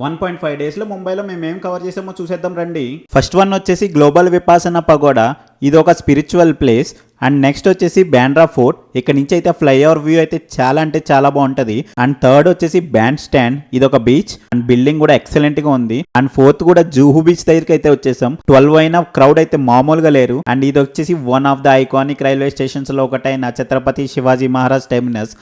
1.5 డేస్లో ముంబైలో మేము ఏం కవర్ చేసామో చూసేద్దాం రండి. ఫస్ట్ వన్ వచ్చేసి గ్లోబల్ విపాసన పగోడా. ఇది ఒక స్పిరిచువల్ ప్లేస్. అండ్ నెక్స్ట్ వచ్చేసి బ్యాండ్రా ఫోర్ట్. ఇక్కడ నుంచి అయితే ఫ్లైఓవర్ వ్యూ అయితే చాలా అంటే చాలా బాగుంటది. అండ్ థర్డ్ వచ్చేసి బ్యాండ్ స్టాండ్. ఇది ఒక బీచ్ అండ్ బిల్డింగ్ కూడా ఎక్సలెంట్ గా ఉంది. అండ్ ఫోర్త్ కూడా జూహు బీచ్ దగ్గరికి అయితే వచ్చేసాం. 12 అయినా క్రౌడ్ అయితే మామూలుగా లేరు. అండ్ ఇది వచ్చేసి one of the iconic railway stations లో ఒకటైన ఛత్రపతి శివాజీ మహారాజ్ టెర్మినస్.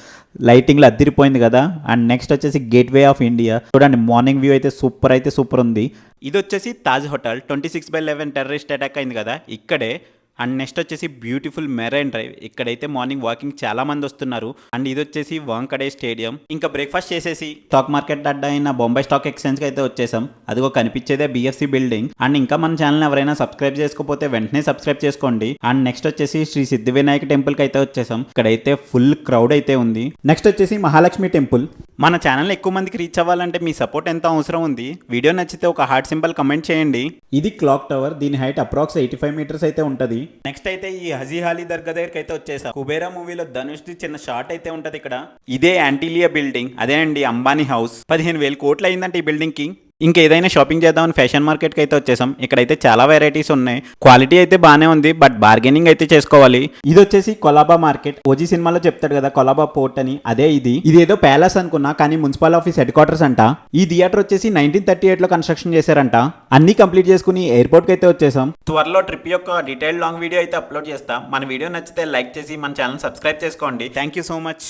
లైటింగ్ లో అద్దరిపోయింది కదా. అండ్ నెక్స్ట్ వచ్చేసి గేట్ వే ఆఫ్ ఇండియా. చూడండి మార్నింగ్ వ్యూ అయితే సూపర్ ఉంది. ఇది వచ్చేసి తాజ్ హోటల్. 26/11 టెర్రరిస్ట్ అటాక్ అయింది కదా ఇక్కడే. అండ్ నెక్స్ట్ వచ్చేసి బ్యూటిఫుల్ మెరైన్ డ్రైవ్. ఇక్కడైతే మార్నింగ్ వాకింగ్ చాలా మంది వస్తున్నారు. అండ్ ఇది వచ్చేసి వాంకడే స్టేడియం. ఇంకా బ్రేక్ఫాస్ట్ చేసేసి స్టాక్ మార్కెట్ అడ్డా అయిన బొంబాయి స్టాక్ ఎక్స్చేంజ్ కి అయితే వచ్చేసాం. అదిగో కనిపించేదే బిఎఫ్సి బిల్డింగ్. అండ్ ఇంకా మన ఛానల్ ఎవరైనా సబ్స్క్రైబ్ చేసుకోకపోతే వెంటనే సబ్స్క్రైబ్ చేసుకోండి. అండ్ నెక్స్ట్ వచ్చేసి శ్రీ సిద్ధి వినాయక టెంపుల్ కి అయితే వచ్చేసాం. ఇక్కడైతే ఫుల్ క్రౌడ్ అయితే ఉంది. నెక్స్ట్ వచ్చేసి మహాలక్ష్మి టెంపుల్. మన ఛానల్ ఎక్కువ మందికి రీచ్ అవ్వాలంటే మీ సపోర్ట్ ఎంతో అవసరం ఉంది. వీడియో నచ్చితే ఒక హార్ట్ సింబల్ కమెంట్ చేయండి. ఇది క్లాక్ టవర్. దీని హైట్ అప్రాక్స్ 85 మీటర్స్ అయితే ఉంటది. నెక్స్ట్ అయితే ఈ హజీహాలి దర్గా దగ్గరికి అయితే వచ్చేసాం. కుబేరా మూవీలో ధనుష్ ది చిన్న షాట్ అయితే ఉంటది ఇక్కడ. ఇదే యాంటీలియా బిల్డింగ్. అదే అండి అంబానీ హౌస్. 15,000 కోట్లు అయిందంటే ఈ బిల్డింగ్ కి. ఇంకా ఏదైనా షాపింగ్ చేద్దామని ఫ్యాషన్ మార్కెట్కి అయితే వచ్చేసాం. ఇక్కడైతే చాలా వెరైటీస్ ఉన్నాయి. క్వాలిటీ అయితే బాగానే ఉంది, బట్ బార్గెనింగ్ అయితే చేసుకోవాలి. ఇది వచ్చేసి కొలాబా మార్కెట్. ఓజీ సినిమాలో చెప్తాడు కదా కొలాబా పోర్ట్ అని, అదే ఇది. ఇది ఏదో ప్యాలెస్ అనుకున్నా, కానీ మున్సిపల్ ఆఫీస్ హెడ్ క్వార్టర్స్ అంట. ఈ థియేటర్ వచ్చేసి 1938 లో కన్స్ట్రక్షన్ చేశారంట. అన్ని కంప్లీట్ చేసుకుని ఎయిర్పోర్ట్ కి అయితే వచ్చేసాం. త్వరలో ట్రిప్ యొక్క డీటెయిల్ లాంగ్ వీడియో అయితే అప్లోడ్ చేస్తా. మన వీడియో నచ్చితే లైక్ చేసి మన ఛానల్ సబ్స్క్రైబ్ చేసుకోండి. Thank you so much.